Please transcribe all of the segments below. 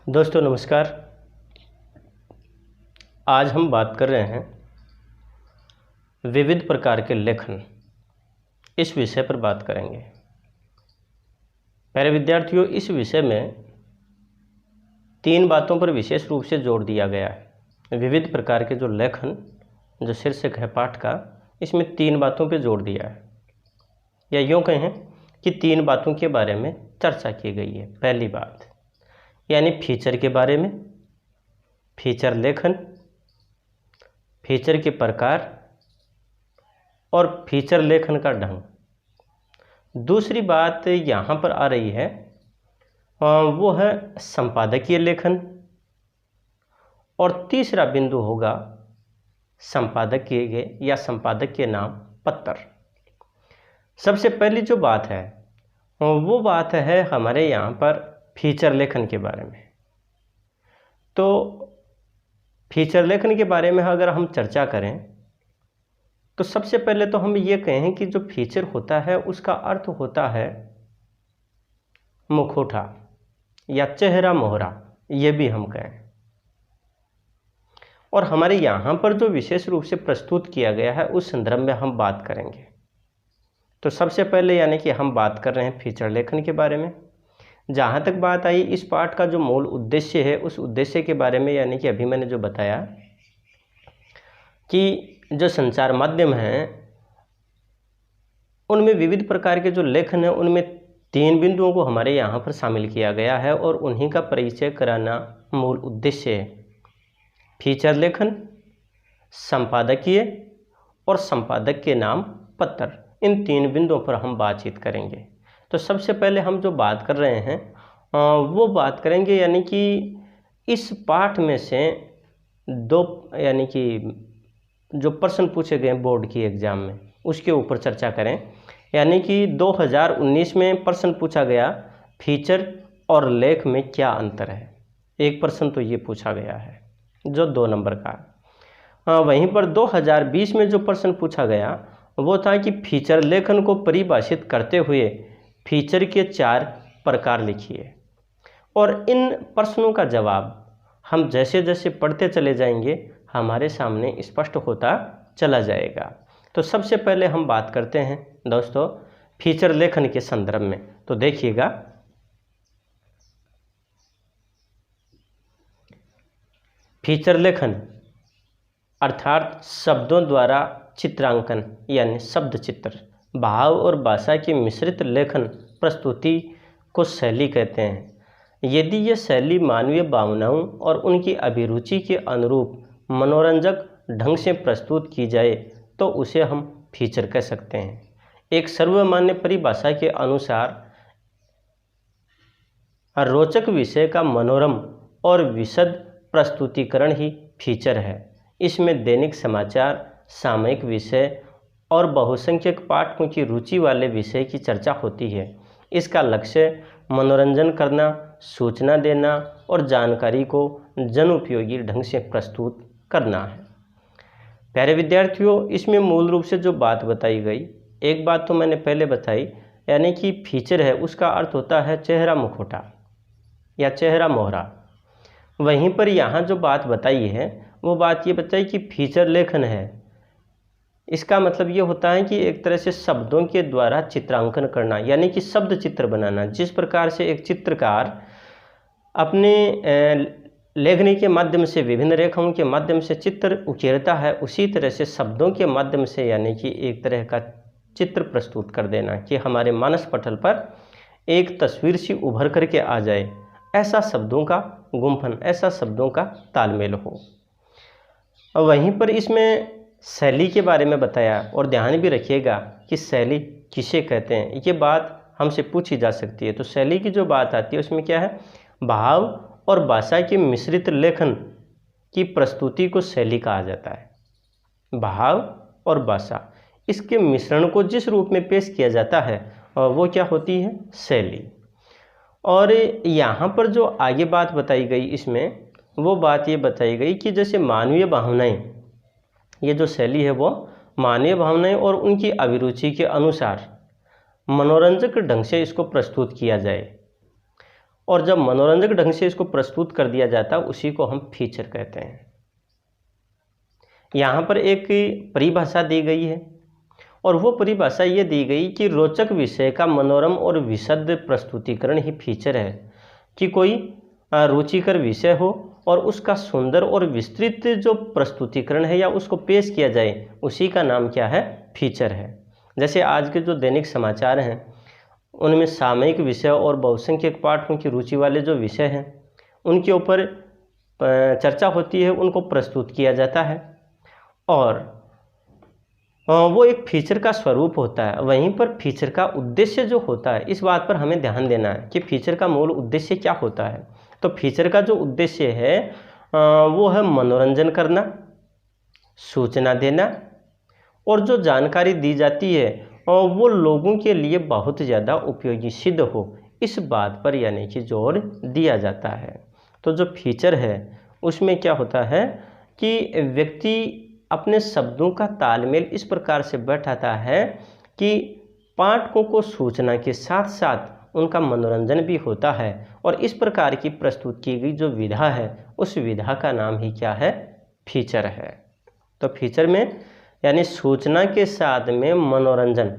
दोस्तों नमस्कार। आज हम बात कर रहे हैं विविध प्रकार के लेखन, इस विषय पर बात करेंगे। प्यारे विद्यार्थियों, इस विषय में 3 बातों पर विशेष रूप से जोर दिया गया है। विविध प्रकार के जो लेखन, जो शीर्षक है पाठ का, इसमें 3 बातों पर जोर दिया है, या यूँ कहें कि 3 बातों के बारे में चर्चा की गई है। पहली बात यानी फीचर के बारे में, फीचर लेखन, फीचर के प्रकार और फीचर लेखन का ढंग। दूसरी बात यहाँ पर आ रही है वो है संपादकीय लेखन, और तीसरा बिंदु होगा संपादकीय या संपादक के नाम पत्र। सबसे पहली जो बात है वो बात है हमारे यहाँ पर फीचर लेखन के बारे में। तो फीचर लेखन के बारे में अगर हम चर्चा करें तो सबसे पहले तो हम ये कहें कि जो फीचर होता है उसका अर्थ होता है मुखौटा या चेहरा मोहरा, ये भी हम कहें। और हमारे यहाँ पर जो विशेष रूप से प्रस्तुत किया गया है उस संदर्भ में हम बात करेंगे। तो सबसे पहले यानी कि हम बात कर रहे हैं फीचर लेखन के बारे में। जहाँ तक बात आई इस पाठ का जो मूल उद्देश्य है उस उद्देश्य के बारे में, यानी कि अभी मैंने जो बताया कि जो संचार माध्यम हैं उनमें विविध प्रकार के जो लेखन हैं उनमें 3 बिंदुओं को हमारे यहाँ पर शामिल किया गया है और उन्हीं का परिचय कराना मूल उद्देश्य है। फीचर लेखन, संपादकीय और संपादक के नाम पत्र, इन 3 बिंदुओं पर हम बातचीत करेंगे। तो सबसे पहले हम जो बात कर रहे हैं वो बात करेंगे यानी कि इस पाठ में से 2 यानी कि जो प्रश्न पूछे गए बोर्ड की एग्ज़ाम में उसके ऊपर चर्चा करें। यानी कि 2019 में प्रश्न पूछा गया फीचर और लेख में क्या अंतर है। एक प्रश्न तो ये पूछा गया है जो 2 नंबर का। वहीं पर 2020 में जो प्रश्न पूछा गया वो था कि फीचर लेखन को परिभाषित करते हुए फीचर के 4 प्रकार लिखिए। और इन प्रश्नों का जवाब हम जैसे जैसे पढ़ते चले जाएंगे हमारे सामने स्पष्ट होता चला जाएगा। तो सबसे पहले हम बात करते हैं दोस्तों फीचर लेखन के संदर्भ में। तो देखिएगा, फीचर लेखन अर्थात शब्दों द्वारा चित्रांकन यानी शब्द चित्र, भाव और भाषा के मिश्रित लेखन प्रस्तुति को शैली कहते हैं। यदि यह शैली मानवीय भावनाओं और उनकी अभिरुचि के अनुरूप मनोरंजक ढंग से प्रस्तुत की जाए तो उसे हम फीचर कह सकते हैं। एक सर्वमान्य परिभाषा के अनुसार रोचक विषय का मनोरम और विशद प्रस्तुतिकरण ही फीचर है। इसमें दैनिक समाचार, सामयिक विषय और बहुसंख्यक पाठकों की रुचि वाले विषय की चर्चा होती है। इसका लक्ष्य मनोरंजन करना, सूचना देना और जानकारी को जनोपयोगी ढंग से प्रस्तुत करना है। प्यारे विद्यार्थियों, इसमें मूल रूप से जो बात बताई गई, एक बात तो मैंने पहले बताई, यानी कि फीचर है उसका अर्थ होता है चेहरा मुखौटा या चेहरा मोहरा। वहीं पर यहाँ जो बात बताई है वो बात ये बताई कि फीचर लेखन है, इसका मतलब ये होता है कि एक तरह से शब्दों के द्वारा चित्रांकन करना, यानी कि शब्द चित्र बनाना। जिस प्रकार से एक चित्रकार अपने लेखनी के माध्यम से, विभिन्न रेखाओं के माध्यम से चित्र उकेरता है, उसी तरह से शब्दों के माध्यम से यानी कि एक तरह का चित्र प्रस्तुत कर देना कि हमारे मानस पटल पर एक तस्वीर सी उभर करके आ जाए, ऐसा शब्दों का गुंफन, ऐसा शब्दों का तालमेल हो। वहीं पर इसमें शैली के बारे में बताया, और ध्यान भी रखिएगा कि शैली किसे कहते हैं, ये बात हमसे पूछी जा सकती है। तो शैली की जो बात आती है उसमें क्या है, भाव और भाषा के मिश्रित लेखन की प्रस्तुति को शैली कहा जाता है। भाव और भाषा, इसके मिश्रण को जिस रूप में पेश किया जाता है वो क्या होती है, शैली। और यहाँ पर जो आगे बात बताई गई इसमें वो बात ये बताई गई कि जैसे मानवीय भावनाएं, ये जो शैली है वो मानवीय भावनाएं और उनकी अभिरुचि के अनुसार मनोरंजक ढंग से इसको प्रस्तुत किया जाए। और जब मनोरंजक ढंग से इसको प्रस्तुत कर दिया जाता है उसी को हम फीचर कहते हैं। यहाँ पर एक परिभाषा दी गई है और वो परिभाषा ये दी गई कि रोचक विषय का मनोरम और विशद प्रस्तुतिकरण ही फीचर है। कि कोई रुचिकर विषय हो और उसका सुंदर और विस्तृत जो प्रस्तुतिकरण है या उसको पेश किया जाए उसी का नाम क्या है, फीचर है। जैसे आज के जो दैनिक समाचार हैं उनमें सामयिक विषय और बहुसंख्यक पाठकों की रुचि वाले जो विषय हैं उनके ऊपर चर्चा होती है, उनको प्रस्तुत किया जाता है और वो एक फीचर का स्वरूप होता है। वहीं पर फीचर का उद्देश्य जो होता है इस बात पर हमें ध्यान देना है कि फीचर का मूल उद्देश्य क्या होता है। तो फीचर का जो उद्देश्य है वो है मनोरंजन करना, सूचना देना और जो जानकारी दी जाती है वो लोगों के लिए बहुत ज़्यादा उपयोगी सिद्ध हो, इस बात पर यानी कि जोर दिया जाता है। तो जो फीचर है उसमें क्या होता है कि व्यक्ति अपने शब्दों का तालमेल इस प्रकार से बैठाता है कि पाठकों को सूचना के साथ साथ उनका मनोरंजन भी होता है और इस प्रकार की प्रस्तुत की गई जो विधा है उस विधा का नाम ही क्या है, फीचर है। तो फीचर में यानी सूचना के साथ में मनोरंजन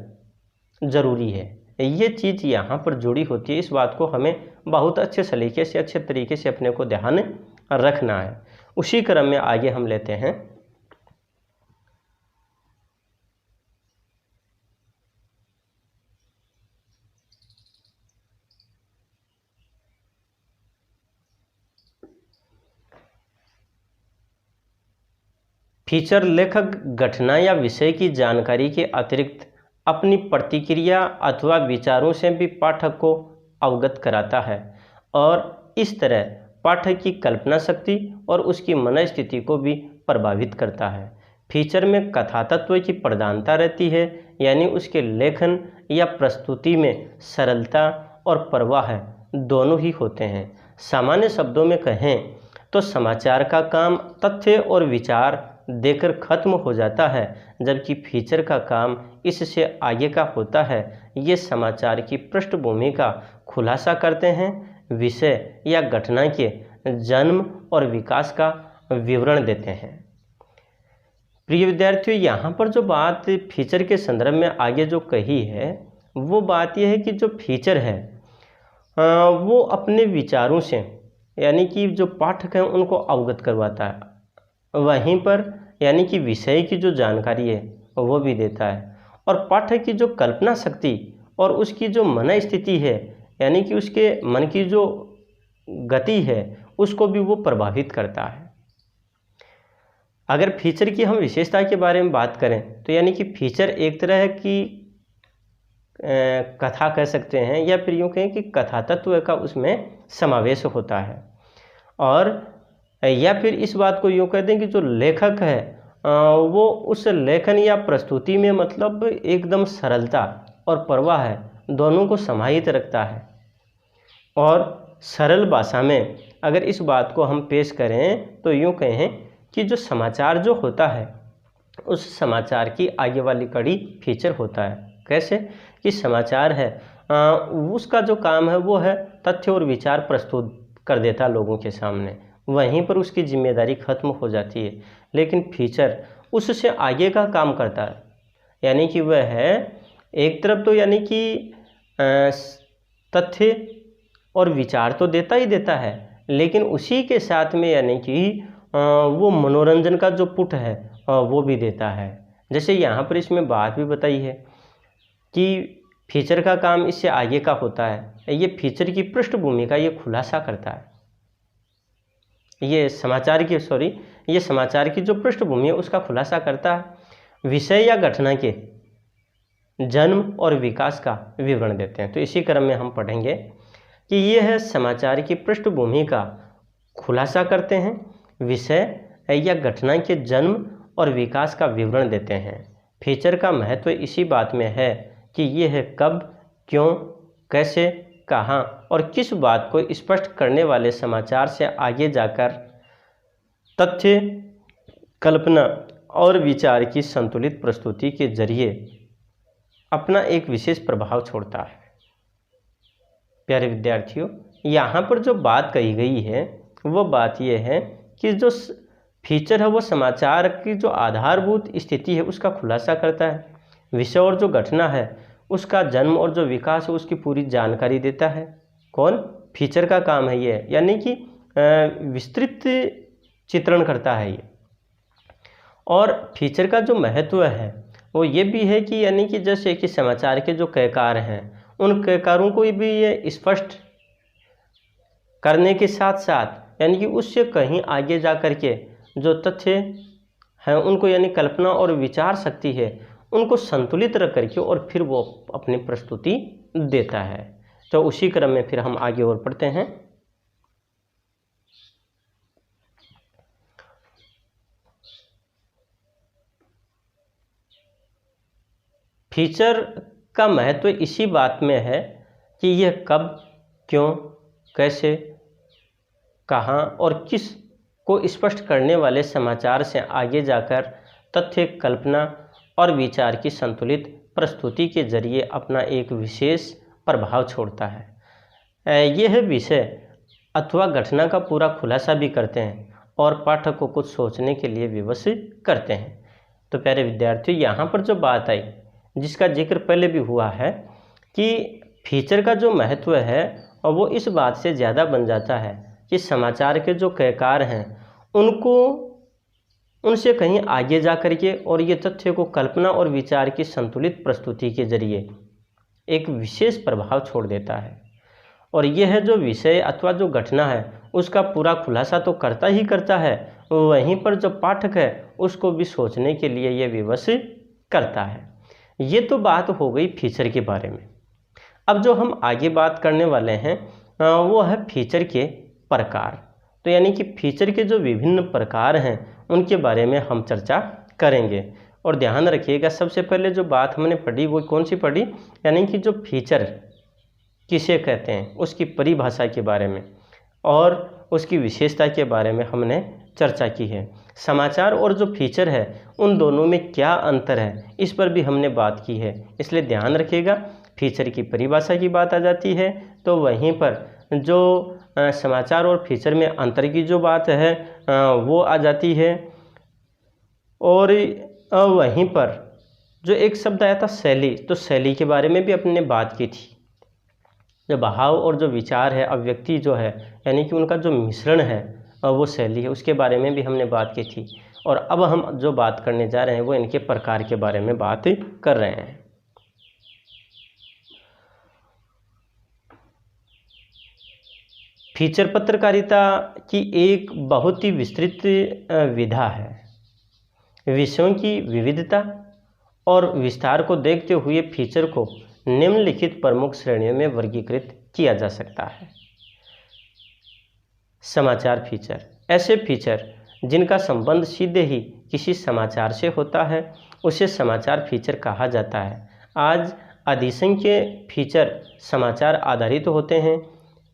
जरूरी है, ये चीज़ यहाँ पर जुड़ी होती है। इस बात को हमें बहुत अच्छे सलीके से अच्छे तरीके से अपने को ध्यान रखना है। उसी क्रम में आगे हम लेते हैं फीचर लेखक घटना या विषय की जानकारी के अतिरिक्त अपनी प्रतिक्रिया अथवा विचारों से भी पाठक को अवगत कराता है और इस तरह पाठक की कल्पना शक्ति और उसकी मनस्थिति को भी प्रभावित करता है। फीचर में कथा तत्व की प्रधानता रहती है, यानी उसके लेखन या प्रस्तुति में सरलता और प्रवाह दोनों ही होते हैं। सामान्य शब्दों में कहें तो समाचार का काम तथ्य और विचार देकर खत्म हो जाता है, जबकि फीचर का काम इससे आगे का होता है। ये समाचार की पृष्ठभूमि का खुलासा करते हैं, विषय या घटना के जन्म और विकास का विवरण देते हैं। प्रिय विद्यार्थियों, यहाँ पर जो बात फीचर के संदर्भ में आगे जो कही है वो बात यह है कि जो फीचर है वो अपने विचारों से यानी कि जो पाठक हैं उनको अवगत करवाता है, वहीं पर यानी कि विषय की जो जानकारी है वो भी देता है और पाठक की जो कल्पना शक्ति और उसकी जो मन स्थिति है यानी कि उसके मन की जो गति है उसको भी वो प्रभावित करता है। अगर फीचर की हम विशेषता के बारे में बात करें तो यानी कि फीचर एक तरह की कथा कह सकते हैं या फिर यूँ कहें कि कथा तत्व का उसमें समावेश होता है और या फिर इस बात को यूँ कह दें कि जो लेखक है वो उस लेखन या प्रस्तुति में मतलब एकदम सरलता और प्रवाह है दोनों को समाहित रखता है। और सरल भाषा में अगर इस बात को हम पेश करें तो यूँ कहें कि जो समाचार जो होता है उस समाचार की आगे वाली कड़ी फीचर होता है। कैसे कि समाचार है उसका जो काम है वो है तथ्य और विचार प्रस्तुत कर देता लोगों के सामने, वहीं पर उसकी जिम्मेदारी खत्म हो जाती है। लेकिन फीचर उससे आगे का काम करता है, यानी कि वह है एक तरफ तो यानी कि तथ्य और विचार तो देता ही देता है, लेकिन उसी के साथ में यानी कि वो मनोरंजन का जो पुट है वो भी देता है। जैसे यहाँ पर इसमें बात भी बताई है कि फीचर का काम इससे आगे का होता है, ये फीचर की पृष्ठभूमि का ये खुलासा करता है। ये समाचार की जो पृष्ठभूमि है उसका खुलासा करता है, विषय या घटना के जन्म और विकास का विवरण देते हैं। तो इसी क्रम में हम पढ़ेंगे कि ये है समाचार की पृष्ठभूमि का खुलासा करते हैं, विषय या घटना के जन्म और विकास का विवरण देते हैं। फीचर का महत्व इसी बात में है कि ये है कब, क्यों, कैसे, कहाँ और किस बात को स्पष्ट करने वाले समाचार से आगे जाकर तथ्य, कल्पना और विचार की संतुलित प्रस्तुति के जरिए अपना एक विशेष प्रभाव छोड़ता है। प्यारे विद्यार्थियों, यहाँ पर जो बात कही गई है वो बात ये है कि जो फीचर है वो समाचार की जो आधारभूत स्थिति है उसका खुलासा करता है। विषय और जो घटना है उसका जन्म और जो विकास है उसकी पूरी जानकारी देता है। कौन? फीचर का काम है ये, यानी कि विस्तृत चित्रण करता है ये। और फीचर का जो महत्व है वो ये भी है कि यानी कि जैसे कि समाचार के जो कयकार हैं उन कयकारों को भी ये स्पष्ट करने के साथ साथ यानी कि उससे कहीं आगे जा कर के जो तथ्य हैं उनको यानी कल्पना और विचार शक्ति है उनको संतुलित रख करके और फिर वो अपनी प्रस्तुति देता है। तो उसी क्रम में फिर हम आगे और पढ़ते हैं। फीचर का महत्व इसी बात में है कि यह कब, क्यों, कैसे, कहाँ और किस को स्पष्ट करने वाले समाचार से आगे जाकर तथ्य, कल्पना और विचार की संतुलित प्रस्तुति के जरिए अपना एक विशेष प्रभाव छोड़ता है। यह विषय अथवा घटना का पूरा खुलासा भी करते हैं और पाठक को कुछ सोचने के लिए विवश करते हैं। तो प्यारे विद्यार्थियों, यहाँ पर जो बात आई जिसका जिक्र पहले भी हुआ है कि फीचर का जो महत्व है और वो इस बात से ज़्यादा बन जाता है कि समाचार के जो कयकार हैं उनको उनसे कहीं आगे जा कर के और ये तथ्य को कल्पना और विचार की संतुलित प्रस्तुति के जरिए एक विशेष प्रभाव छोड़ देता है। और यह जो विषय अथवा जो घटना है उसका पूरा खुलासा तो करता ही करता है, वहीं पर जो पाठक है उसको भी सोचने के लिए यह विवश करता है। ये तो बात हो गई फीचर के बारे में। अब जो हम आगे बात करने वाले हैं वो है फीचर के प्रकार। तो यानी कि फीचर के जो विभिन्न प्रकार हैं उनके बारे में हम चर्चा करेंगे। और ध्यान रखिएगा, सबसे पहले जो बात हमने पढ़ी वो कौन सी पढ़ी, यानी कि जो फीचर किसे कहते हैं उसकी परिभाषा के बारे में और उसकी विशेषता के बारे में हमने चर्चा की है। समाचार और जो फीचर है उन दोनों में क्या अंतर है इस पर भी हमने बात की है। इसलिए ध्यान रखिएगा, फीचर की परिभाषा की बात आ जाती है तो वहीं पर जो समाचार और फीचर में अंतर की जो बात है वो आ जाती है। और वहीं पर जो एक शब्द आया था शैली, तो शैली के बारे में भी अपने बात की थी। जो भाव और जो विचार है, अभिव्यक्ति जो है यानी कि उनका जो मिश्रण है वो शैली है, उसके बारे में भी हमने बात की थी। और अब हम जो बात करने जा रहे हैं वो इनके प्रकार के बारे में बात कर रहे हैं। फीचर पत्रकारिता की एक बहुत ही विस्तृत विधा है। विषयों की विविधता और विस्तार को देखते हुए फीचर को निम्नलिखित प्रमुख श्रेणियों में वर्गीकृत किया जा सकता है। समाचार फीचर, ऐसे फीचर जिनका संबंध सीधे ही किसी समाचार से होता है उसे समाचार फीचर कहा जाता है। आज अधिसंख्य फीचर समाचार आधारित होते हैं।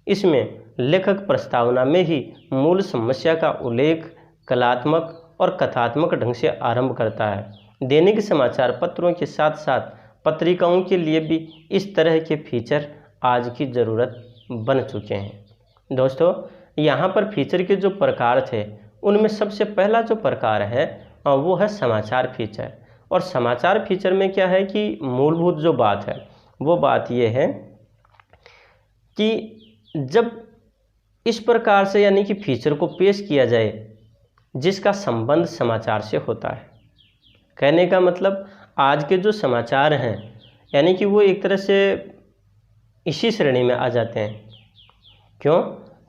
इसमें लेखक प्रस्तावना में ही मूल समस्या का उल्लेख कलात्मक और कथात्मक ढंग से आरंभ करता है। दैनिक समाचार पत्रों के साथ साथ पत्रिकाओं के लिए भी इस तरह के फीचर आज की ज़रूरत बन चुके हैं। दोस्तों, यहाँ पर फीचर के जो प्रकार थे उनमें सबसे पहला जो प्रकार है वो है समाचार फीचर। और समाचार फीचर में क्या है कि मूलभूत जो बात है वो बात ये है कि जब इस प्रकार से यानी कि फीचर को पेश किया जाए जिसका संबंध समाचार से होता है। कहने का मतलब आज के जो समाचार हैं यानी कि वो एक तरह से इसी श्रेणी में आ जाते हैं। क्यों?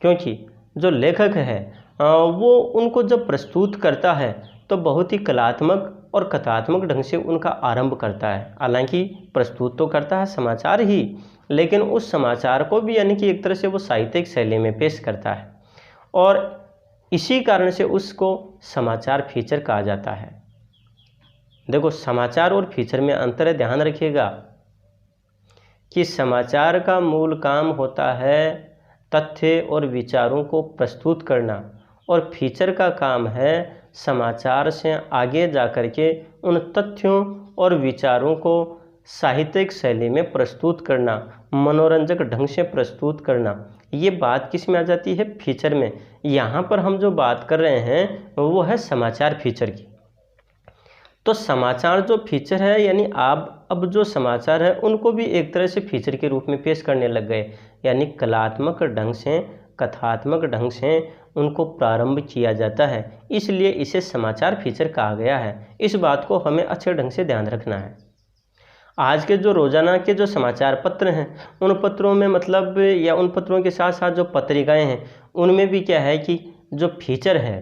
क्योंकि जो लेखक है वो उनको जब प्रस्तुत करता है तो बहुत ही कलात्मक और कथात्मक ढंग से उनका आरंभ करता है। हालांकि प्रस्तुत तो करता है समाचार ही, लेकिन उस समाचार को भी यानी कि एक तरह से वो साहित्यिक शैली में पेश करता है और इसी कारण से उसको समाचार फीचर कहा जाता है। देखो, समाचार और फीचर में अंतर है, ध्यान रखिएगा कि समाचार का मूल काम होता है तथ्य और विचारों को प्रस्तुत करना और फीचर का काम है समाचार से आगे जाकर के उन तथ्यों और विचारों को साहित्यिक शैली में प्रस्तुत करना, मनोरंजक ढंग से प्रस्तुत करना। ये बात किस में आ जाती है? फीचर में। यहाँ पर हम जो बात कर रहे हैं वो है समाचार फीचर की। तो समाचार जो फीचर है, यानी आप अब जो समाचार है उनको भी एक तरह से फीचर के रूप में पेश करने लग गए, यानी कलात्मक ढंग से, कथात्मक ढंग से उनको प्रारंभ किया जाता है, इसलिए इसे समाचार फीचर कहा गया है। इस बात को हमें अच्छे ढंग से ध्यान रखना है। आज के जो रोज़ाना के जो समाचार पत्र हैं, उन पत्रों में मतलब, या उन पत्रों के साथ साथ जो पत्रिकाएं हैं, उनमें भी क्या है कि जो फीचर है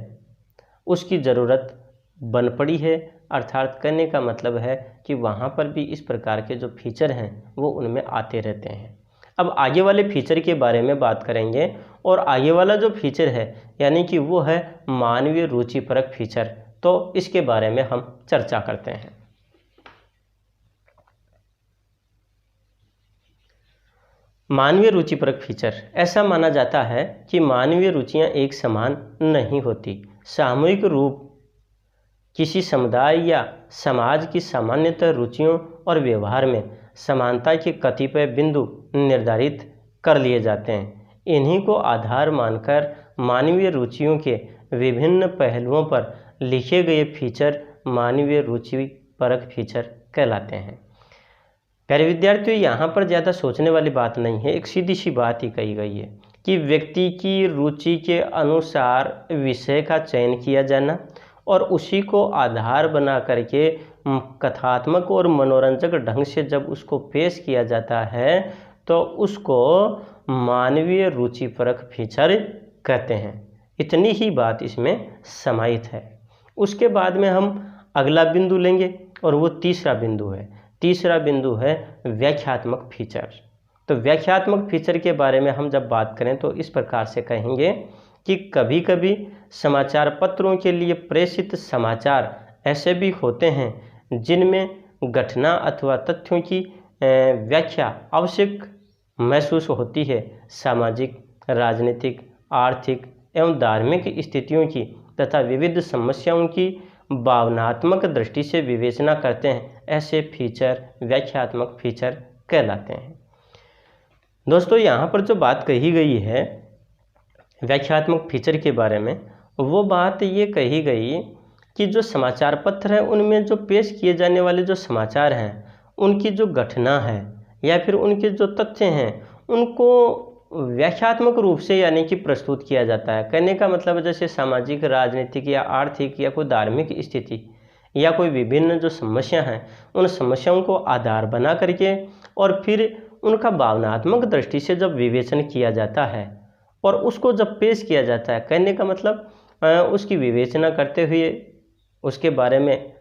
उसकी ज़रूरत बन पड़ी है। अर्थात कहने का मतलब है कि वहाँ पर भी इस प्रकार के जो फीचर हैं वो उनमें आते रहते हैं। अब आगे वाले फीचर के बारे में बात करेंगे, और आगे वाला जो फीचर है यानी कि वो है मानवीय रुचिपरक फीचर। तो इसके बारे में हम चर्चा करते हैं। मानवीय रुचिपरक फीचर। ऐसा माना जाता है कि मानवीय रुचियां एक समान नहीं होती। सामूहिक रूप किसी समुदाय या समाज की सामान्यतः रुचियों और व्यवहार में समानता के कतिपय बिंदु निर्धारित कर लिए जाते हैं। इन्हीं को आधार मानकर मानवीय रुचियों के विभिन्न पहलुओं पर लिखे गए फीचर मानवीय रुचिपरक फीचर कहलाते हैं। प्यारे विद्यार्थियों, यहाँ पर ज़्यादा सोचने वाली बात नहीं है, एक सीधी सी बात ही कही गई है कि व्यक्ति की रुचि के अनुसार विषय का चयन किया जाना और उसी को आधार बना करके कथात्मक और मनोरंजक ढंग से जब उसको पेश किया जाता है तो उसको मानवीय रुचिपरक फीचर कहते हैं। इतनी ही बात इसमें समाहित है। उसके बाद में हम अगला बिंदु लेंगे और वो तीसरा बिंदु है। तीसरा बिंदु है व्याख्यात्मक फीचर। तो व्याख्यात्मक फीचर के बारे में हम जब बात करें तो इस प्रकार से कहेंगे कि कभी कभी समाचार पत्रों के लिए प्रेषित समाचार ऐसे भी होते हैं जिनमें घटना अथवा तथ्यों की व्याख्या आवश्यक महसूस होती है। सामाजिक, राजनीतिक, आर्थिक एवं धार्मिक स्थितियों की तथा विविध समस्याओं की भावनात्मक दृष्टि से विवेचना करते हैं। ऐसे फीचर व्याख्यात्मक फीचर कहलाते हैं। दोस्तों, यहाँ पर जो बात कही गई है व्याख्यात्मक फीचर के बारे में, वो बात ये कही गई कि जो समाचार पत्र हैं उनमें जो पेश किए जाने वाले जो समाचार हैं उनकी जो घटना है या फिर उनके जो तथ्य हैं उनको व्याख्यात्मक रूप से यानी कि प्रस्तुत किया जाता है। कहने का मतलब जैसे सामाजिक, राजनीतिक या आर्थिक या कोई धार्मिक स्थिति या कोई विभिन्न जो समस्या हैं उन समस्याओं को आधार बना करके और फिर उनका भावनात्मक दृष्टि से जब विवेचन किया जाता है और उसको जब पेश किया जाता है, कहने का मतलब उसकी विवेचना करते हुए, उसके बारे में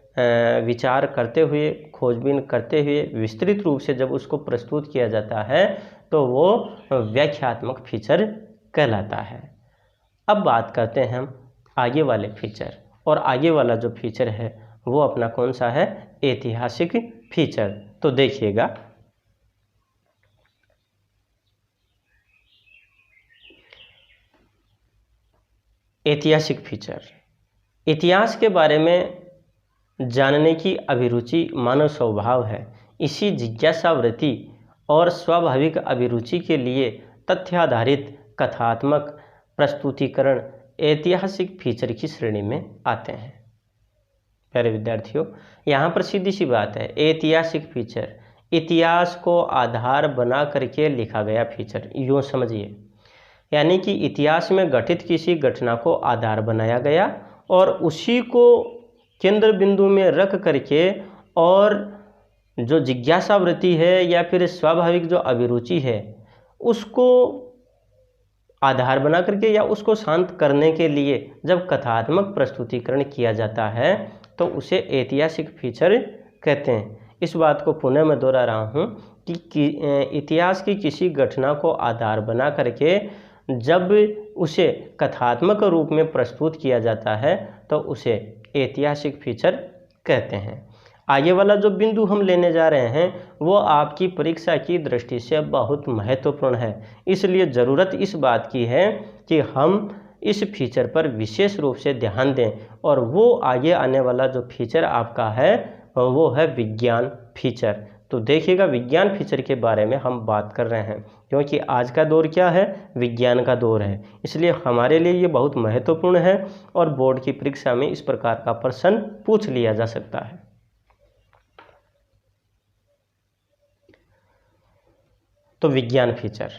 विचार करते हुए, खोजबीन करते हुए विस्तृत रूप से जब उसको प्रस्तुत किया जाता है तो वो व्याख्यात्मक फीचर कहलाता है। अब बात करते हैं हम आगे वाले फीचर, और आगे वाला जो फीचर है वो अपना कौन सा है? ऐतिहासिक फीचर। तो देखिएगा, ऐतिहासिक फीचर। इतिहास के बारे में जानने की अभिरुचि मानव स्वभाव है। इसी जिज्ञासावृत्ति और स्वाभाविक अभिरुचि के लिए तथ्याधारित कथात्मक प्रस्तुतिकरण ऐतिहासिक फीचर की श्रेणी में आते हैं। प्यारे विद्यार्थियों, यहाँ पर सीधी सी बात है, ऐतिहासिक फीचर इतिहास को आधार बना करके लिखा गया फीचर, यूँ समझिए। यानी कि इतिहास में घटित किसी घटना को आधार बनाया गया और उसी को केंद्र बिंदु में रख करके और जो जिज्ञासावृत्ति है या फिर स्वाभाविक जो अभिरुचि है उसको आधार बना करके या उसको शांत करने के लिए जब कथात्मक प्रस्तुतिकरण किया जाता है तो उसे ऐतिहासिक फीचर कहते हैं। इस बात को पुनः मैं दोहरा रहा हूँ कि इतिहास की किसी घटना को आधार बना करके जब उसे कथात्मक रूप में प्रस्तुत किया जाता है तो उसे ऐतिहासिक फीचर कहते हैं। आगे वाला जो बिंदु हम लेने जा रहे हैं वो आपकी परीक्षा की दृष्टि से बहुत महत्वपूर्ण है, इसलिए ज़रूरत इस बात की है कि हम इस फीचर पर विशेष रूप से ध्यान दें। और वो आगे आने वाला जो फीचर आपका है वो है विज्ञान फीचर। तो देखिएगा विज्ञान फीचर के बारे में हम बात कर रहे हैं, क्योंकि आज का दौर क्या है, विज्ञान का दौर है, इसलिए हमारे लिए ये बहुत महत्वपूर्ण है और बोर्ड की परीक्षा में इस प्रकार का प्रश्न पूछ लिया जा सकता है। तो विज्ञान फीचर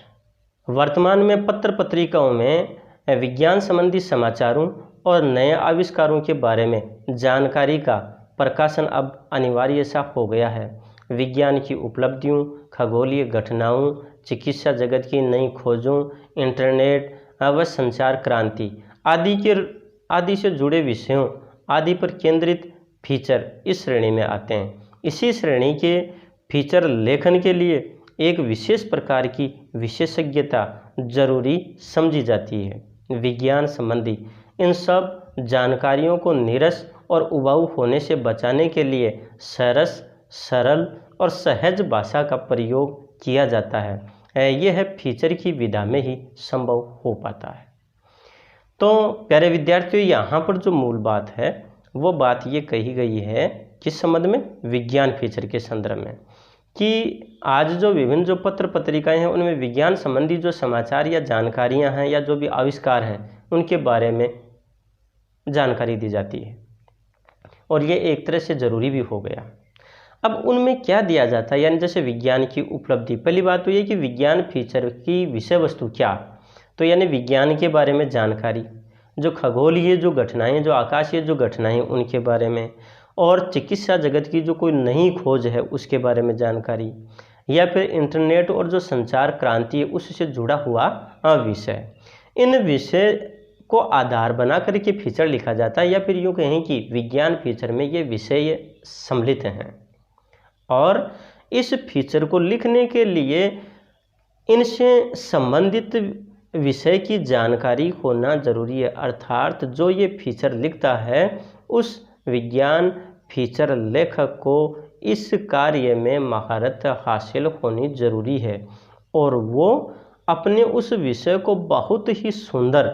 वर्तमान में पत्र पत्रिकाओं में विज्ञान संबंधी समाचारों और नए आविष्कारों के बारे में जानकारी का प्रकाशन अब अनिवार्य सा हो गया है। विज्ञान की उपलब्धियों, खगोलीय घटनाओं, चिकित्सा जगत की नई खोजों, इंटरनेट व संचार क्रांति आदि से जुड़े विषयों आदि पर केंद्रित फीचर इस श्रेणी में आते हैं। इसी श्रेणी के फीचर लेखन के लिए एक विशेष प्रकार की विशेषज्ञता जरूरी समझी जाती है। विज्ञान संबंधी इन सब जानकारियों को नीरस और उबाऊ होने से बचाने के लिए सरस, सरल और सहज भाषा का प्रयोग किया जाता है। यह फीचर की विधा में ही संभव हो पाता है। तो प्यारे विद्यार्थियों, यहाँ पर जो मूल बात है वो बात ये कही गई है किस संबंध में, विज्ञान फीचर के संदर्भ में, कि आज जो विभिन्न जो पत्र पत्रिकाएं हैं उनमें विज्ञान संबंधी जो समाचार या जानकारियां हैं या जो भी आविष्कार हैं उनके बारे में जानकारी दी जाती है, और ये एक तरह से ज़रूरी भी हो गया। अब उनमें क्या दिया जाता है, यानी जैसे विज्ञान की उपलब्धि, पहली बात तो ये कि विज्ञान फीचर की विषय वस्तु क्या, तो यानी विज्ञान के बारे में जानकारी, जो खगोलीय जो घटनाएँ, जो आकाशीय जो घटनाएँ उनके बारे में, और चिकित्सा जगत की जो कोई नई खोज है उसके बारे में जानकारी, या फिर इंटरनेट और जो संचार क्रांति है उससे जुड़ा हुआ विषय। इन विषय को आधार बना करके फीचर लिखा जाता है, या फिर यूँ कहें कि विज्ञान फीचर में ये विषय सम्मिलित हैं, और इस फीचर को लिखने के लिए इनसे संबंधित विषय की जानकारी होना जरूरी है। अर्थात जो ये फीचर लिखता है उस विज्ञान फीचर लेखक को इस कार्य में महारत हासिल होनी जरूरी है, और वो अपने उस विषय को बहुत ही सुंदर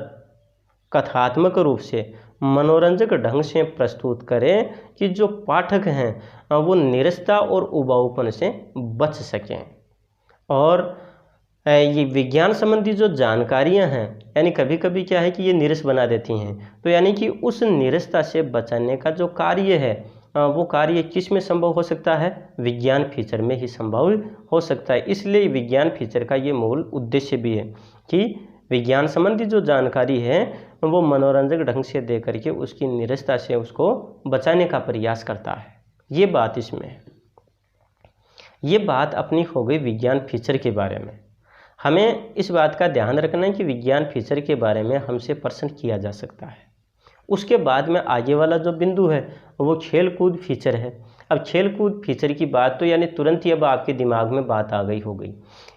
कथात्मक रूप से मनोरंजक ढंग से प्रस्तुत करें कि जो पाठक हैं वो निरसता और उबाऊपन से बच सकें। और ये विज्ञान संबंधी जो जानकारियां हैं, यानी कभी कभी क्या है कि ये नीरस बना देती हैं, तो यानी कि उस नीरसता से बचाने का जो कार्य है वो कार्य किस में संभव हो सकता है, विज्ञान फीचर में ही संभव हो सकता है। इसलिए विज्ञान फीचर का ये मूल उद्देश्य भी है कि विज्ञान संबंधी जो जानकारी है वो मनोरंजक ढंग से दे करके उसकी नीरसता से उसको बचाने का प्रयास करता है। ये बात इसमें है। ये बात अपनी हो गई विज्ञान फीचर के बारे में। हमें इस बात का ध्यान रखना है कि विज्ञान फीचर के बारे में हमसे प्रश्न किया जा सकता है। उसके बाद में आगे वाला जो बिंदु है वो खेल कूद फीचर है। अब खेल कूद फीचर की बात तो यानी तुरंत ही अब आपके दिमाग में बात आ गई हो गई,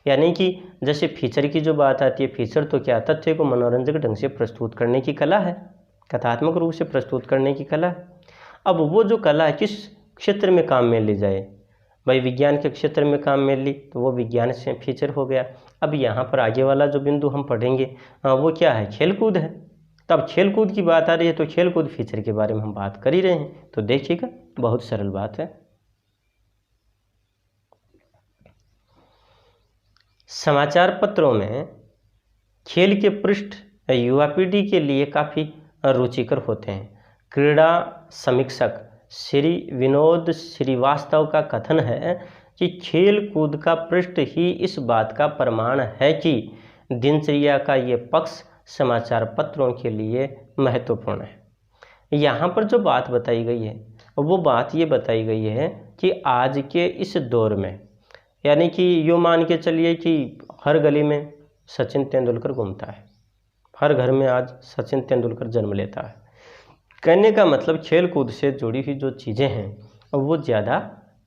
यानी कि जैसे फीचर की जो बात आती है, फीचर तो क्या, तथ्य को मनोरंजक ढंग से प्रस्तुत करने की कला है, कथात्मक रूप से प्रस्तुत करने की कला है। अब वो जो कला है किस क्षेत्र में काम में ली जाए, भाई विज्ञान के क्षेत्र में काम में ली तो वो विज्ञान से फीचर हो गया। अब यहाँ पर आगे वाला जो बिंदु हम पढ़ेंगे वो क्या है, खेलकूद है। तब खेलकूद की बात आ रही है तो खेलकूद फीचर के बारे में हम बात कर ही रहे हैं, तो देखिएगा बहुत सरल बात है। समाचार पत्रों में खेल के पृष्ठ युवा पीढ़ी के लिए काफ़ी रुचिकर होते हैं। क्रीड़ा समीक्षक श्री विनोद श्रीवास्तव का कथन है कि खेल कूद का पृष्ठ ही इस बात का प्रमाण है कि दिनचर्या का ये पक्ष समाचार पत्रों के लिए महत्वपूर्ण है। यहाँ पर जो बात बताई गई है वो बात ये बताई गई है कि आज के इस दौर में, यानी कि यूँ मान के चलिए कि हर गली में सचिन तेंदुलकर घूमता है, हर घर में आज सचिन तेंदुलकर जन्म लेता है। कहने का मतलब खेल कूद से जुड़ी हुई जो चीज़ें हैं वो ज़्यादा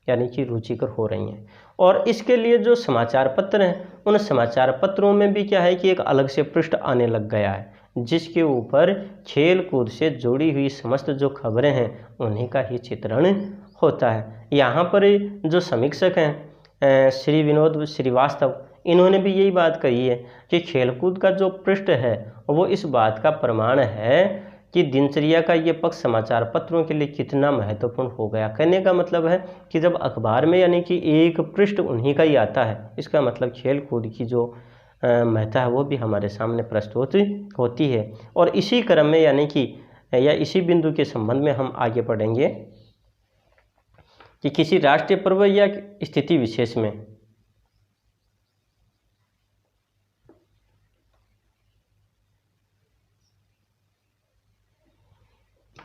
यानी कि रुचिकर हो रही हैं, और इसके लिए जो समाचार पत्र हैं उन समाचार पत्रों में भी क्या है कि एक अलग से पृष्ठ आने लग गया है जिसके ऊपर खेल कूद से जुड़ी हुई समस्त जो खबरें हैं उन्हीं का ही चित्रण होता है। यहाँ पर जो समीक्षक हैं श्री विनोद श्रीवास्तव, इन्होंने भी यही बात कही है कि खेलकूद का जो पृष्ठ है वो इस बात का प्रमाण है कि दिनचर्या का ये पक्ष समाचार पत्रों के लिए कितना महत्वपूर्ण हो गया। कहने का मतलब है कि जब अखबार में यानी कि एक पृष्ठ उन्हीं का ही आता है, इसका मतलब खेल कूद की जो महत्ता है वो भी हमारे सामने प्रस्तुत होती है। और इसी क्रम में यानी कि या इसी बिंदु के संबंध में हम आगे बढ़ेंगे कि किसी राष्ट्रीय पर्व या स्थिति विशेष में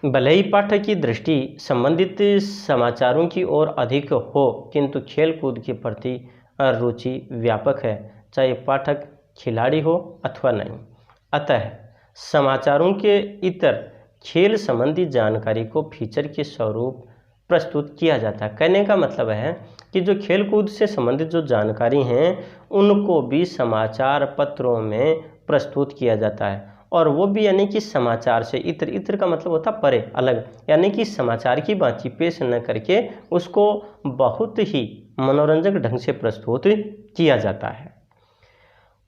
भले ही पाठक की दृष्टि संबंधित समाचारों की ओर अधिक हो, किंतु खेल कूद के प्रति रुचि व्यापक है, चाहे पाठक खिलाड़ी हो अथवा नहीं। अतः समाचारों के इतर खेल संबंधी जानकारी को फीचर के स्वरूप प्रस्तुत किया जाता है। कहने का मतलब है कि जो खेल कूद से संबंधित जो जानकारी हैं उनको भी समाचार पत्रों में प्रस्तुत किया जाता है, और वो भी यानी कि समाचार से इतर, इतर का मतलब होता परे, अलग, यानी कि समाचार की बातची पेश न करके उसको बहुत ही मनोरंजक ढंग से प्रस्तुत किया जाता है।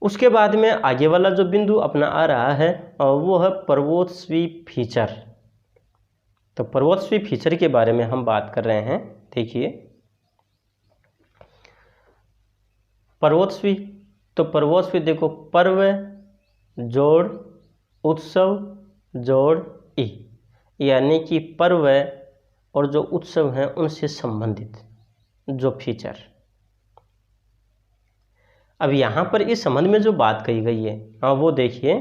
उसके बाद में आगे वाला जो बिंदु अपना आ रहा है वो है पर्वोत्सवी फीचर। तो पर्वोत्सवी फीचर के बारे में हम बात कर रहे हैं। देखिए पर्वोत्सवी, तो पर्वोत्सवी देखो, पर्व जोड़ उत्सव जोड़ ई, यानी कि पर्व और जो उत्सव हैं उनसे संबंधित जो फीचर। अब यहाँ पर इस संबंध में जो बात कही गई है वो देखिए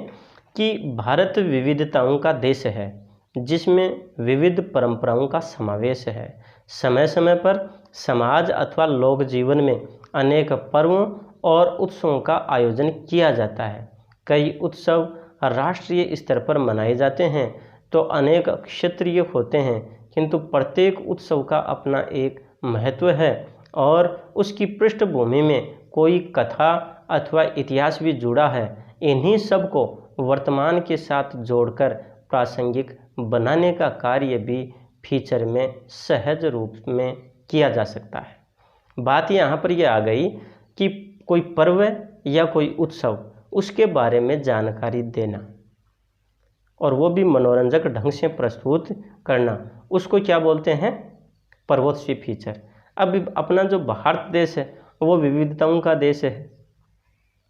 कि भारत विविधताओं का देश है जिसमें विविध परंपराओं का समावेश है। समय समय पर समाज अथवा लोक जीवन में अनेक पर्वों और उत्सवों का आयोजन किया जाता है। कई उत्सव राष्ट्रीय स्तर पर मनाए जाते हैं तो अनेक क्षेत्रीय होते हैं, किंतु प्रत्येक उत्सव का अपना एक महत्व है और उसकी पृष्ठभूमि में कोई कथा अथवा इतिहास भी जुड़ा है। इन्हीं सब को वर्तमान के साथ जोड़कर प्रासंगिक बनाने का कार्य भी फीचर में सहज रूप में किया जा सकता है। बात यहाँ पर यह आ गई कि कोई पर्व या कोई उत्सव, उसके बारे में जानकारी देना और वो भी मनोरंजक ढंग से प्रस्तुत करना, उसको क्या बोलते हैं? पर्वोत्सवी फीचर। अब अपना जो भारत देश है वो विविधताओं का देश है,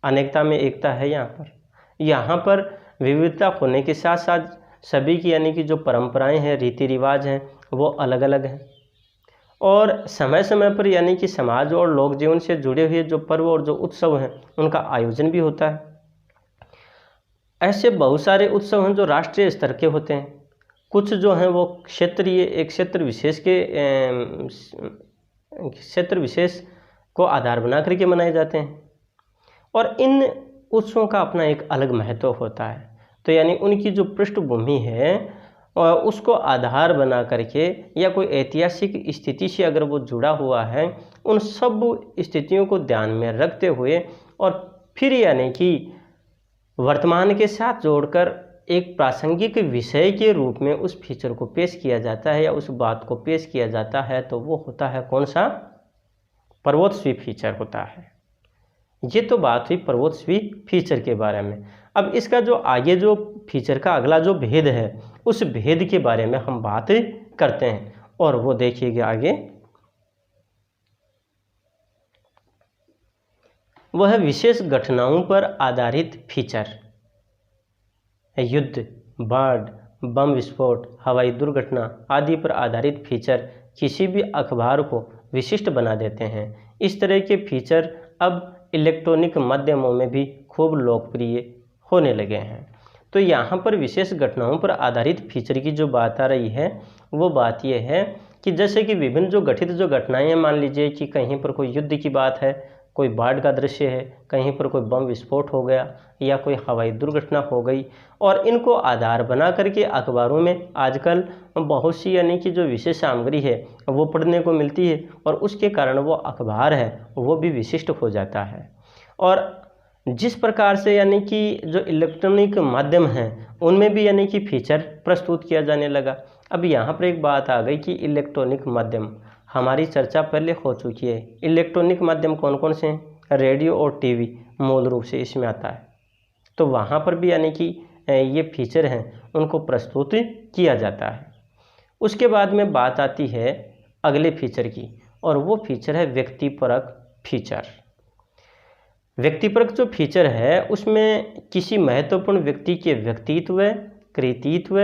अनेकता में एकता है। यहाँ पर विविधता होने के साथ साथ सभी की यानी कि जो परंपराएं हैं, रीति रिवाज हैं, वो अलग अलग हैं, और समय समय पर यानी कि समाज और लोक जीवन से जुड़े हुए जो पर्व और जो उत्सव हैं उनका आयोजन भी होता है। ऐसे बहुत सारे उत्सव हैं जो राष्ट्रीय स्तर के होते हैं, कुछ जो हैं वो क्षेत्रीय, एक क्षेत्र विशेष को आधार बना करके मनाए जाते हैं, और इन उत्सवों का अपना एक अलग महत्व होता है। तो यानी उनकी जो पृष्ठभूमि है उसको आधार बना करके या कोई ऐतिहासिक स्थिति से अगर वो जुड़ा हुआ है, उन सब स्थितियों को ध्यान में रखते हुए और फिर यानी कि वर्तमान के साथ जोड़कर एक प्रासंगिक विषय के रूप में उस फीचर को पेश किया जाता है या उस बात को पेश किया जाता है, तो वो होता है कौन सा? पर्वोत्सवी फीचर होता है। ये तो बात हुई पर्वोत्सवी फीचर के बारे में। अब इसका जो आगे जो फीचर का अगला जो भेद है उस भेद के बारे में हम बात करते हैं, और वो देखिएगा आगे, वह विशेष घटनाओं पर आधारित फीचर। युद्ध, बाढ़, बम विस्फोट, हवाई दुर्घटना आदि पर आधारित फीचर किसी भी अखबार को विशिष्ट बना देते हैं। इस तरह के फीचर अब इलेक्ट्रॉनिक माध्यमों में भी खूब लोकप्रिय होने लगे हैं। तो यहाँ पर विशेष घटनाओं पर आधारित फीचर की जो बात आ रही है वो बात यह है कि जैसे कि विभिन्न जो घटित जो घटनाएं हैं, मान लीजिए कि कहीं पर कोई युद्ध की बात है, कोई बाढ़ का दृश्य है, कहीं पर कोई बम विस्फोट हो गया या कोई हवाई दुर्घटना हो गई, और इनको आधार बना करके अखबारों में आजकल बहुत सी यानी कि जो विशेष सामग्री है वो पढ़ने को मिलती है, और उसके कारण वो अखबार है वो भी विशिष्ट हो जाता है। और जिस प्रकार से यानी कि जो इलेक्ट्रॉनिक माध्यम हैं उनमें भी यानी कि फीचर प्रस्तुत किया जाने लगा। अब यहाँ पर एक बात आ गई कि इलेक्ट्रॉनिक माध्यम, हमारी चर्चा पहले हो चुकी है। इलेक्ट्रॉनिक माध्यम कौन कौन से हैं? रेडियो और टीवी मूल रूप से इसमें आता है। तो वहाँ पर भी यानी कि ये फीचर हैं उनको प्रस्तुत किया जाता है। उसके बाद में बात आती है अगले फीचर की, और वो फीचर है व्यक्तिपरक फीचर। व्यक्तिपरक जो फीचर है उसमें किसी महत्वपूर्ण व्यक्ति के व्यक्तित्व, कृतित्व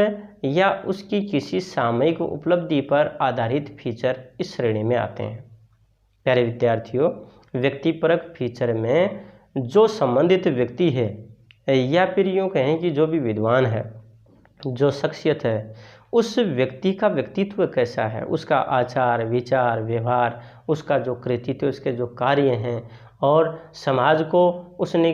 या उसकी किसी सामयिक उपलब्धि पर आधारित फीचर इस श्रेणी में आते हैं। प्यारे विद्यार्थियों, व्यक्तिपरक फीचर में जो संबंधित व्यक्ति है या फिर यूँ कहें कि जो भी विद्वान है, जो शख्सियत है, उस व्यक्ति का व्यक्तित्व कैसा है, उसका आचार विचार व्यवहार, उसका जो कृतित्व, उसके जो कार्य हैं और समाज को उसने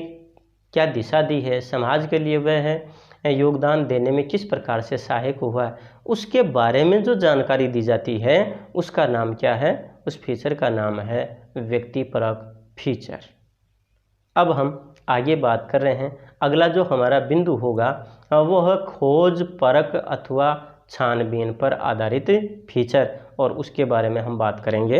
क्या दिशा दी है, समाज के लिए वह है योगदान देने में किस प्रकार से सहायक हुआ है, उसके बारे में जो जानकारी दी जाती है उसका नाम क्या है, उस फीचर का नाम है व्यक्तिपरक फीचर। अब हम आगे बात कर रहे हैं, अगला जो हमारा बिंदु होगा वो है खोज परक अथवा छानबीन पर आधारित फीचर, और उसके बारे में हम बात करेंगे।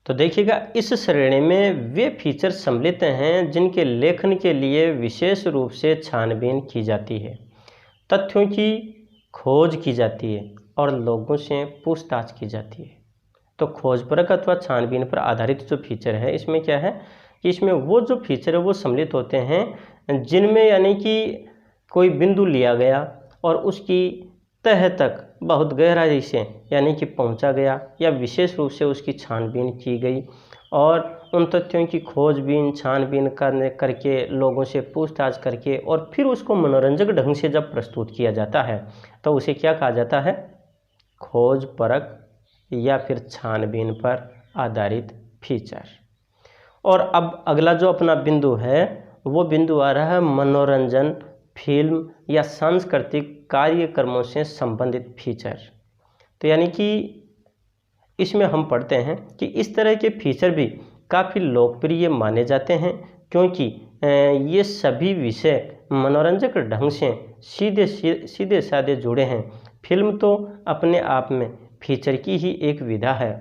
तो देखिएगा, इस श्रेणी में वे फीचर सम्मिलित हैं जिनके लेखन के लिए विशेष रूप से छानबीन की जाती है, तथ्यों की खोज की जाती है और लोगों से पूछताछ की जाती है। तो खोजपरक अथवा छानबीन पर आधारित जो फीचर है इसमें क्या है कि इसमें वो जो फीचर है वो सम्मिलित होते हैं जिनमें यानी कि कोई बिंदु लिया गया और उसकी तह तक बहुत गहराई से यानी कि पहुंचा गया या विशेष रूप से उसकी छानबीन की गई और उन तथ्यों की खोजबीन छानबीन करके लोगों से पूछताछ करके और फिर उसको मनोरंजक ढंग से जब प्रस्तुत किया जाता है तो उसे क्या कहा जाता है, खोज परक या फिर छानबीन पर आधारित फीचर। और अब अगला जो अपना बिंदु है वो बिंदु आ रहा है मनोरंजन, फिल्म या सांस्कृतिक कार्यक्रमों से संबंधित फीचर। तो यानी कि इसमें हम पढ़ते हैं कि इस तरह के फीचर भी काफ़ी लोकप्रिय माने जाते हैं क्योंकि ये सभी विषय मनोरंजक ढंग से सीधे साधे जुड़े हैं। फिल्म तो अपने आप में फीचर की ही एक विधा है।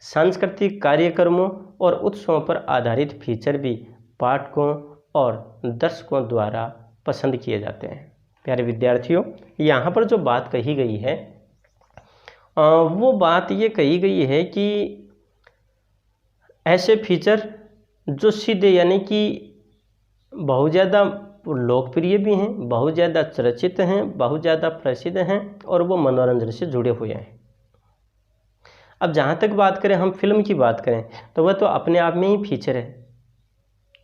सांस्कृतिक कार्यक्रमों और उत्सवों पर आधारित फीचर भी पाठकों और दर्शकों द्वारा पसंद किए जाते हैं। प्यारे विद्यार्थियों, यहाँ पर जो बात कही गई है वो बात ये कही गई है कि ऐसे फीचर जो सीधे यानी कि बहुत ज़्यादा लोकप्रिय भी हैं, बहुत ज़्यादा चर्चित हैं, बहुत ज़्यादा प्रसिद्ध हैं और वो मनोरंजन से जुड़े हुए हैं। अब जहाँ तक बात करें हम फिल्म की बात करें तो वह तो अपने आप में ही फीचर है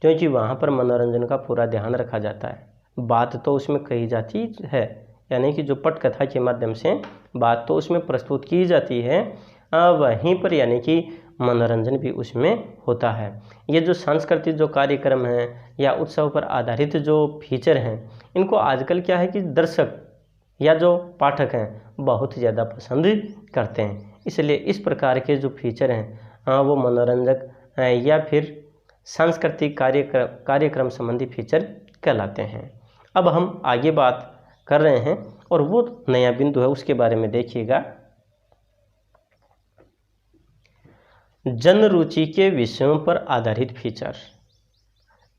क्योंकि वहाँ पर मनोरंजन का पूरा ध्यान रखा जाता है। बात तो उसमें कही जाती है यानी कि जो पटकथा के माध्यम से बात तो उसमें प्रस्तुत की जाती है, वहीं पर यानी कि मनोरंजन भी उसमें होता है। ये जो सांस्कृतिक जो कार्यक्रम हैं या उत्सव पर आधारित जो फीचर हैं इनको आजकल क्या है कि दर्शक या जो पाठक हैं बहुत ज़्यादा पसंद करते हैं। इसलिए इस प्रकार के जो फीचर हैं वो मनोरंजक या फिर सांस्कृतिक कार्यक्रम संबंधी फीचर कहलाते हैं। अब हम आगे बात कर रहे हैं और वो नया बिंदु है उसके बारे में देखिएगा। जन रुचि के विषयों पर आधारित फीचर।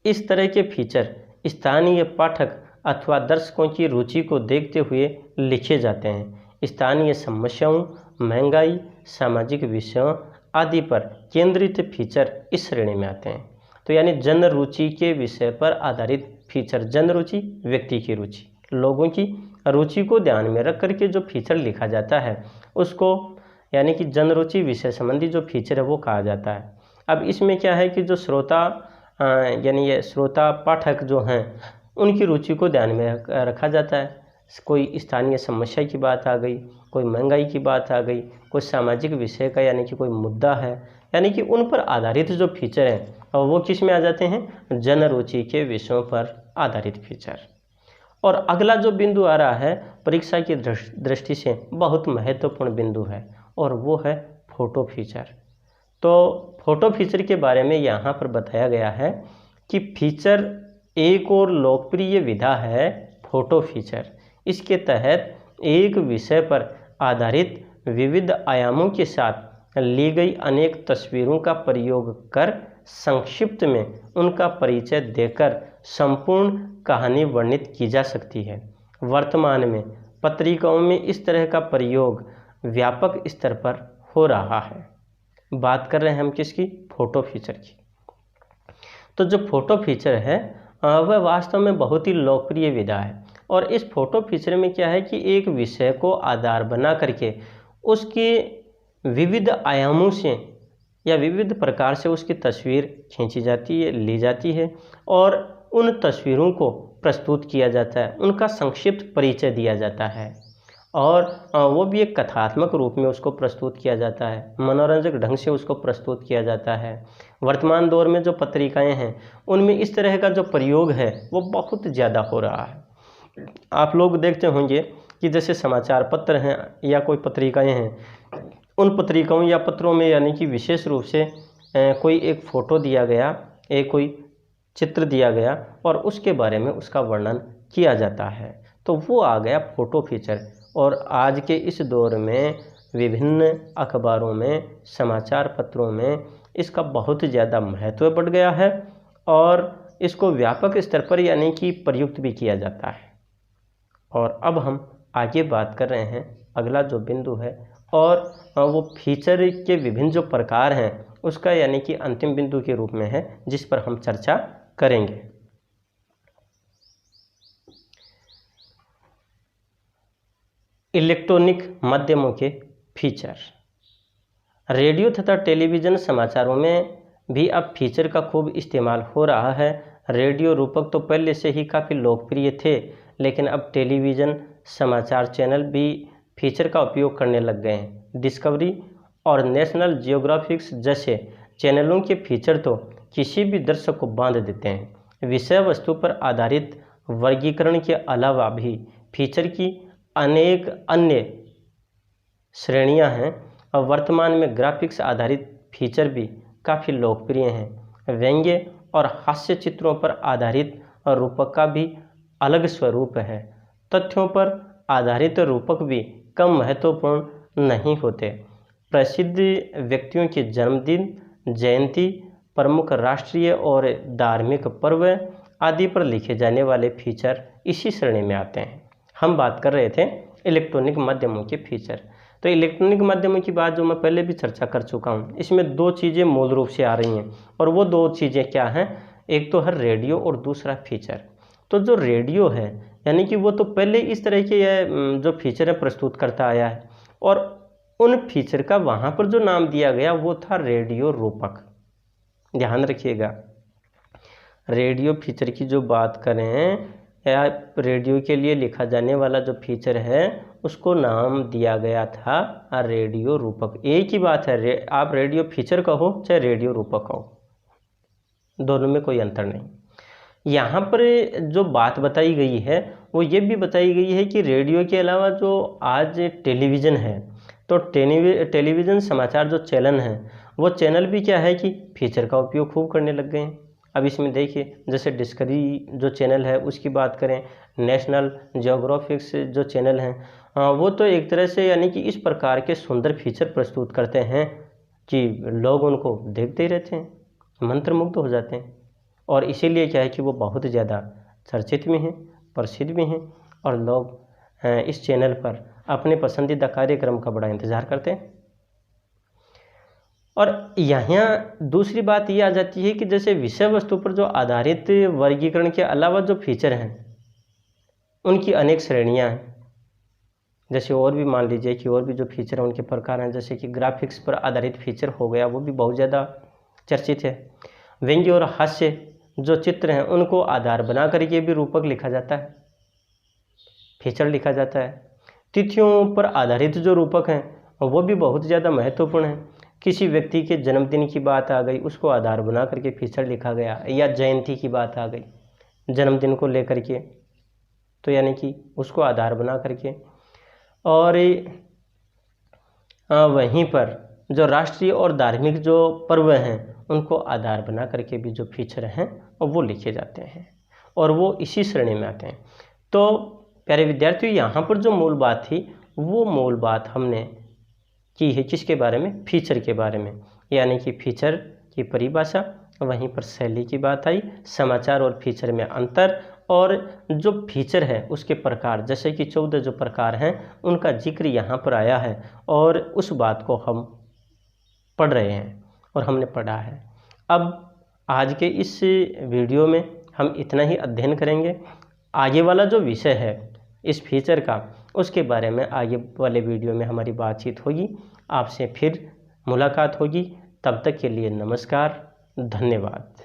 इस तरह के फीचर स्थानीय पाठक अथवा दर्शकों की रुचि को देखते हुए लिखे जाते हैं। स्थानीय समस्याओं, महंगाई, सामाजिक विषयों आदि पर केंद्रित फीचर इस श्रेणी में आते हैं। तो यानी जन रुचि के विषय पर आधारित फीचर, जन रुचि व्यक्ति की रुचि, लोगों की रुचि को ध्यान में रख करके जो फीचर लिखा जाता है उसको यानी कि जन रुचि विषय संबंधी जो फीचर है वो कहा जाता है। अब इसमें क्या है कि जो श्रोता यानी ये श्रोता पाठक जो हैं उनकी रुचि को ध्यान में रखा जाता है। कोई स्थानीय समस्या की बात आ गई, कोई महंगाई की बात आ गई, कोई सामाजिक विषय का यानी कि कोई मुद्दा है, यानी कि उन पर आधारित जो फीचर हैं और वो किस में आ जाते हैं, जन रुचि के विषयों पर आधारित फीचर। और अगला जो बिंदु आ रहा है परीक्षा की दृष्टि से बहुत महत्वपूर्ण बिंदु है और वो है फोटो फीचर। तो फोटो फीचर के बारे में यहाँ पर बताया गया है कि फीचर एक और लोकप्रिय विधा है फोटो फीचर। इसके तहत एक विषय पर आधारित विविध आयामों के साथ ली गई अनेक तस्वीरों का प्रयोग कर संक्षिप्त में उनका परिचय देकर संपूर्ण कहानी वर्णित की जा सकती है। वर्तमान में पत्रिकाओं में इस तरह का प्रयोग व्यापक स्तर पर हो रहा है। बात कर रहे हैं हम किसकी? फोटो फीचर की। तो जो फोटो फीचर है वह वास्तव में बहुत ही लोकप्रिय विधा है और इस फोटो फीचर में क्या है कि एक विषय को आधार बना करके उसके विविध आयामों से या विविध प्रकार से उसकी तस्वीर खींची जाती है, ली जाती है और उन तस्वीरों को प्रस्तुत किया जाता है, उनका संक्षिप्त परिचय दिया जाता है और वो भी एक कथात्मक रूप में उसको प्रस्तुत किया जाता है, मनोरंजक ढंग से उसको प्रस्तुत किया जाता है। वर्तमान दौर में जो पत्रिकाएं हैं उनमें इस तरह का जो प्रयोग है वो बहुत ज़्यादा हो रहा है। आप लोग देखते होंगे कि जैसे समाचार पत्र हैं या कोई पत्रिकाएं हैं, उन पत्रिकाओं या पत्रों में यानी कि विशेष रूप से कोई एक फ़ोटो दिया गया, एक कोई चित्र दिया गया और उसके बारे में उसका वर्णन किया जाता है, तो वो आ गया फ़ोटो फीचर। और आज के इस दौर में विभिन्न अखबारों में, समाचार पत्रों में इसका बहुत ज़्यादा महत्व बढ़ गया है और इसको व्यापक स्तर पर यानी कि प्रयुक्त भी किया जाता है। और अब हम आगे बात कर रहे हैं अगला जो बिंदु है और वो फीचर के विभिन्न जो प्रकार हैं उसका यानी कि अंतिम बिंदु के रूप में है जिस पर हम चर्चा करेंगे। इलेक्ट्रॉनिक माध्यमों के फीचर। रेडियो तथा टेलीविज़न समाचारों में भी अब फीचर का खूब इस्तेमाल हो रहा है। रेडियो रूपक तो पहले से ही काफ़ी लोकप्रिय थे, लेकिन अब टेलीविज़न समाचार चैनल भी फीचर का उपयोग करने लग गए हैं। डिस्कवरी और नेशनल जियोग्राफिक्स जैसे चैनलों के फीचर तो किसी भी दर्शक को बांध देते हैं। विषय वस्तु पर आधारित वर्गीकरण के अलावा भी फीचर की अनेक अन्य श्रेणियां हैं और वर्तमान में ग्राफिक्स आधारित फीचर भी काफ़ी लोकप्रिय हैं। व्यंग्य और हास्य चित्रों पर आधारित रूपक का भी अलग स्वरूप है। तथ्यों पर आधारित रूपक भी कम महत्वपूर्ण नहीं होते। प्रसिद्ध व्यक्तियों के जन्मदिन, जयंती, प्रमुख राष्ट्रीय और धार्मिक पर्व आदि पर लिखे जाने वाले फीचर इसी श्रेणी में आते हैं। हम बात कर रहे थे इलेक्ट्रॉनिक माध्यमों के फीचर। तो इलेक्ट्रॉनिक माध्यमों की बात जो मैं पहले भी चर्चा कर चुका हूँ, इसमें दो चीज़ें मूल रूप से आ रही हैं और वो दो चीज़ें क्या हैं? एक तो है रेडियो और दूसरा फीचर। तो जो रेडियो है यानी कि वो तो पहले इस तरह के जो फीचर है प्रस्तुत करता आया है और उन फीचर का वहाँ पर जो नाम दिया गया वो था रेडियो रूपक। ध्यान रखिएगा, रेडियो फीचर की जो बात करें या रेडियो के लिए लिखा जाने वाला जो फीचर है उसको नाम दिया गया था रेडियो रूपक। एक ही बात है, आप रेडियो फीचर कहो चाहे रेडियो रूपक कहो, दोनों में कोई अंतर नहीं। यहाँ पर जो बात बताई गई है वो ये भी बताई गई है कि रेडियो के अलावा जो आज टेलीविज़न है, तो टेलीविज़न समाचार जो चैनल हैं वो चैनल भी क्या है कि फीचर का उपयोग खूब करने लग गए हैं। अब इसमें देखिए, जैसे डिस्कवरी जो चैनल है उसकी बात करें, नेशनल जियोग्राफिक्स जो चैनल हैं वो तो एक तरह से यानी कि इस प्रकार के सुंदर फीचर प्रस्तुत करते हैं कि लोग उनको देखते ही रहते हैं, मंत्रमुग्ध हो जाते हैं और इसीलिए क्या है कि वो बहुत ज़्यादा चर्चित भी हैं, प्रसिद्ध भी हैं और लोग इस चैनल पर अपने पसंदीदा कार्यक्रम का बड़ा इंतज़ार करते हैं। और यहाँ दूसरी बात ये आ जाती है कि जैसे विषय वस्तु पर जो आधारित वर्गीकरण के अलावा जो फीचर हैं उनकी अनेक श्रेणियाँ हैं। जैसे और भी मान लीजिए कि और भी जो फीचर हैं उनके प्रकार हैं, जैसे कि ग्राफिक्स पर आधारित फीचर हो गया, वो भी बहुत ज़्यादा चर्चित है। व्यंग्य और हास्य जो चित्र हैं उनको आधार बना करके भी रूपक लिखा जाता है, फीचर लिखा जाता है। तिथियों पर आधारित जो रूपक हैं वो भी बहुत ज़्यादा महत्वपूर्ण है। किसी व्यक्ति के जन्मदिन की बात आ गई, उसको आधार बना करके फीचर लिखा गया, या जयंती की बात आ गई जन्मदिन को लेकर के, तो यानी कि उसको आधार बना करके। और वहीं पर जो राष्ट्रीय और धार्मिक जो पर्व हैं उनको आधार बना करके भी जो फीचर हैं वो लिखे जाते हैं और वो इसी श्रेणी में आते हैं। तो प्यारे विद्यार्थियों, यहाँ पर जो मूल बात थी वो मूल बात हमने की है, किसके बारे में, फीचर के बारे में, यानी कि फीचर की परिभाषा, वहीं पर शैली की बात आई, समाचार और फीचर में अंतर, और जो फीचर है उसके प्रकार, जैसे कि 14 जो प्रकार हैं उनका जिक्र यहाँ पर आया है, और उस बात को हम पढ़ रहे हैं और हमने पढ़ा है। अब आज के इस वीडियो में हम इतना ही अध्ययन करेंगे। आगे वाला जो विषय है इस फीचर का, उसके बारे में आगे वाले वीडियो में हमारी बातचीत होगी। आपसे फिर मुलाकात होगी। तब तक के लिए नमस्कार, धन्यवाद।